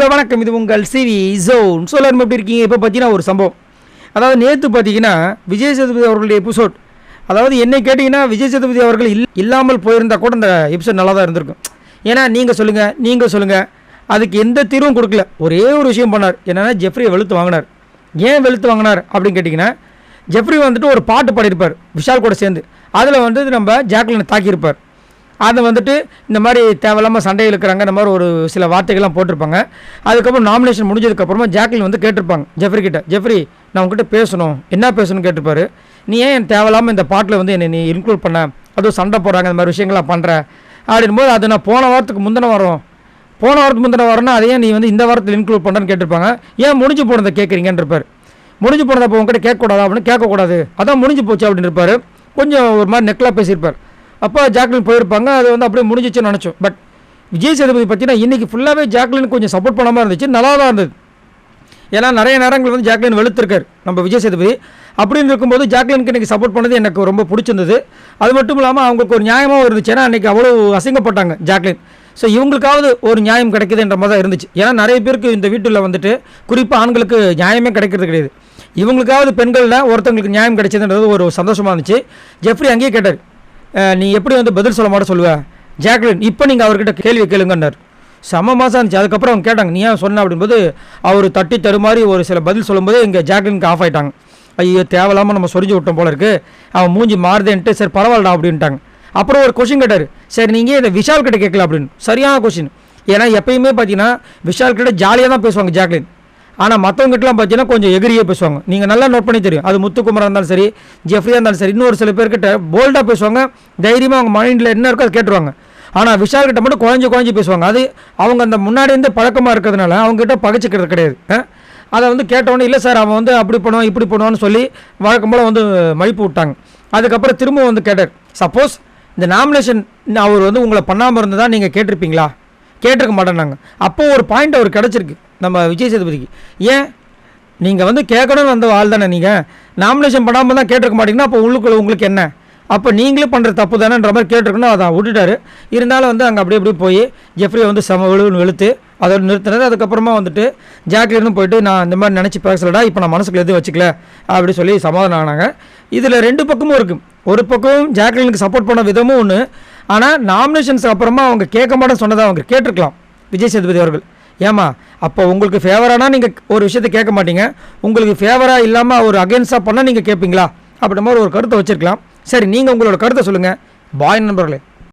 வணக்கம். இது உங்கள் சிவி ஜோன். எல்லாரும் எப்படி இருக்கீங்க? இப்போ பார்த்தீங்கன்னா ஒரு சம்பவம், அதாவது நேற்று பார்த்தீங்கன்னா விஜய் சேதுபதி அவர்களுடைய எபிசோட். அதாவது என்னை கேட்டிங்கன்னா விஜய் சேதுபதி அவர்கள் இல்லாமல் போயிருந்தால் கூட அந்த எபிசோட் நல்லா தான் இருந்திருக்கும். ஏன்னா நீங்கள் சொல்லுங்கள், அதுக்கு எந்த தீர்வும் கொடுக்கல. ஒரே ஒரு விஷயம் பண்ணார், என்னென்னா ஜெஃப்ரியை வெளுத்து வாங்கினார். ஏன் வெளுத்து வாங்கினார் அப்படின்னு கேட்டிங்கன்னா, ஜெஃப்ரி வந்துட்டு ஒரு பாட்டு பாடியிருப்பார் விஷால் கூட சேர்ந்து. அதில் வந்து நம்ம ஜாக்லினை தாக்கியிருப்பார். அதை வந்துட்டு இந்த மாதிரி தேவையில்லாமல் சண்டையில் இருக்கிறாங்க, இந்த மாதிரி ஒரு சில வார்த்தைகள்லாம் போட்டிருப்பாங்க. அதுக்கப்புறம் நாமினேஷன் முடிஞ்சதுக்கப்புறமா ஜாக்லின் வந்து கேட்டிருப்பாங்க ஜெஃப்ரி கிட்ட, ஜெஃப்ரி நான் உங்ககிட்ட பேசணும், என்ன பேசணும்னு கேட்டிருப்பாரு. நீ ஏன் தேவையில்லாமல் இந்த பாட்டில் வந்து என்னை நீ இன்க்ளூட் பண்ண, அதுவும் சண்டை போடுறாங்க, இந்த மாதிரி விஷயங்கள்லாம் பண்ணுற அப்படின்போது, அது நான் போன வாரத்துக்கு முந்தின வாரம்னா அதையே நீ வந்து இந்த வாரத்தில் இன்க்ளூட் பண்ணுறேன்னு கேட்டிருப்பாங்க. ஏன் முடிஞ்சு போனதை கேட்குறீங்கன்னு இருப்பார். முடிஞ்சு போனதை அப்போ உங்ககிட்ட கேட்கக்கூடாதா அப்படின்னு, கேட்கக்கூடாது, அதான் முடிஞ்சு போச்சு அப்படின்னு இருப்பார். கொஞ்சம் ஒரு மாதிரி நெக்கில் பேசியிருப்பார். அப்போ ஜாக்லின் போயிருப்பாங்க, அது வந்து அப்படியே முடிஞ்சிச்சுன்னு நினச்சோம். பட் விஜய் சேதுபதி பார்த்தீங்கன்னா இன்றைக்கி ஃபுல்லாகவே ஜாக்லின் கொஞ்சம் சப்போர்ட் பண்ணாமல் இருந்துச்சு, நல்லா தான் இருந்தது. ஏன்னா நிறைய நேரங்கள் வந்து ஜாக்லின் வெளுத்திருக்கார் நம்ம விஜய் சேதுபதி. அப்படின்னு இருக்கும்போது ஜாக்லினுக்கு இன்றைக்கி சப்போர்ட் பண்ணது எனக்கு ரொம்ப பிடிச்சிருந்தது. அது மட்டும் இல்லாமல் அவங்களுக்கு ஒரு நியாயமாக இருந்துச்சு. ஏன்னா அன்றைக்கி அவ்வளோ அசிங்கப்பட்டாங்க ஜாக்லின். ஸோ இவங்களுக்காவது ஒரு நியாயம் கிடைக்குதுன்ற மாதிரி தான் இருந்துச்சு. ஏன்னா நிறைய பேருக்கு இந்த வீட்டில் வந்துட்டு குறிப்பாக ஆண்களுக்கு நியாயமே கிடைக்கிறது கிடையாது. இவங்களுக்காவது பெண்களில் ஒருத்தவங்களுக்கு நியாயம் கிடைச்சதுன்றது ஒரு சந்தோஷமாக இருந்துச்சு. ஜெஃப்ரி அங்கேயே கேட்டார், நீ எப்படி வந்து பதில் சொல்ல மாட்ட சொல்லுவேன் ஜாக்லின், இப்போ நீங்கள் அவர்கிட்ட கேள்வி கேளுங்கன்னார். செம மாதம் இருந்துச்சு. அதுக்கப்புறம் அவங்க கேட்டாங்க நீ ஏன் சொன்ன அப்படின்போது அவர் தட்டி தருமாறி ஒரு சில பதில் சொல்லும்போது இங்கே ஜாக்லினுக்கு ஆஃப் ஆகிட்டாங்க. ஐயோ தேவையில்லாமல் நம்ம சொரிஞ்சு விட்டோம் போல இருக்குது, அவன் மூஞ்சி மாறுதேன்ட்டு சரி பரவாயில்லடா அப்படின்ட்டாங்க. அப்புறம் ஒரு கொஷின் கேட்டார், சரி நீங்கள் இதை விஷால் கிட்ட கேட்கல அப்படின்னு. சரியான கொஷின். ஏன்னா எப்பயுமே பார்த்தீங்கன்னா விஷால் கிட்ட ஜாலியாக தான் பேசுவாங்க ஜாக்லின். ஆனால் மற்றவங்ககிட்டலாம் பார்த்தீங்கன்னா கொஞ்சம் எகிரியே பேசுவாங்க. நீங்கள் நல்லா நோட் பண்ணி தெரியும், அது முத்துக்குமராக இருந்தாலும் சரி, ஜெஃப்ரியாக இருந்தாலும் சரி, இன்னொரு சில பேர்கிட்ட போல்டாக பேசுவாங்க, தைரியமாக அவங்க மைண்டில் என்ன இருக்கோ அதை கேட்டுருவாங்க. ஆனால் விஷால் கிட்ட மட்டும் குழஞ்சி பேசுவாங்க. அது அவங்க அந்த முன்னாடி இருந்து பழக்கமாக இருக்கிறதுனால அவங்ககிட்ட பகைச்சிக்கிறது கிடையாது. அதை வந்து கேட்டவொடனே இல்லை சார் அவன் வந்து அப்படி பண்ணுவான் இப்படி பண்ணுவான்னு சொல்லி வழக்கம் போல் வந்து மழிப்பு விட்டாங்க. அதுக்கப்புறம் திரும்ப வந்து கேட்டார், சப்போஸ் இந்த நாமினேஷன் அவர் வந்து உங்களை பண்ணாமல் இருந்து தான் நீங்கள் கேட்டிருப்பீங்களா, கேட்டிருக்க மாட்டேன்னாங்க. அப்போது ஒரு பாயிண்ட் அவர் கிடச்சிருக்கு நம்ம விஜய் சேதுபதிக்கு. ஏன் நீங்கள் வந்து கேட்கணும்னு வந்த ஆள் தானே, நீங்கள் நாமினேஷன் பண்ணாமல் தான் கேட்டிருக்க மாட்டிங்கன்னா அப்போ உங்களுக்கு என்ன, அப்போ நீங்களே பண்ணுற தப்பு தானேன்ற மாதிரி கேட்டிருக்கணும். அதான் விட்டுட்டாரு. இருந்தாலும் வந்து அங்கே அப்படியே போய் ஜெஃப்ரியை வந்து வெளுத்து அதோட நிறுத்தினது. அதுக்கப்புறமா வந்துட்டு ஜாக்லினும் போயிட்டு நான் இந்த மாதிரி நினச்சி பேசலடா, இப்போ நான் மனசுக்குள்ள எதுவும் வச்சுக்கல அப்படி சொல்லி சமாதானம் ஆனாங்க. இதில் ரெண்டு பக்கமும் இருக்குது. ஒரு பக்கம் ஜாக்லினுக்கு சப்போர்ட் பண்ண விதமும் ஒன்று, ஆனால் நாமினேஷன்ஸுக்கு அப்புறமா அவங்க கேட்க மாட்டேன்னு சொன்னதை அவங்க கேட்டிருக்கலாம் விஜய் சேதுபதி அவர்கள். ஏமா அப்போ உங்களுக்கு ஃபேவரானா நீங்கள் ஒரு விஷயத்தை கேட்க மாட்டீங்க, உங்களுக்கு ஃபேவராக இல்லாமல் ஒரு அகேன்ஸ்டாக பண்ணால் நீங்கள் கேட்பீங்களா அப்படின்ற மாதிரி ஒரு கருத்தை வச்சுருக்கலாம். சரி நீங்கள் உங்களோட கருத்தை சொல்லுங்கள். பாய் நண்பர்களே.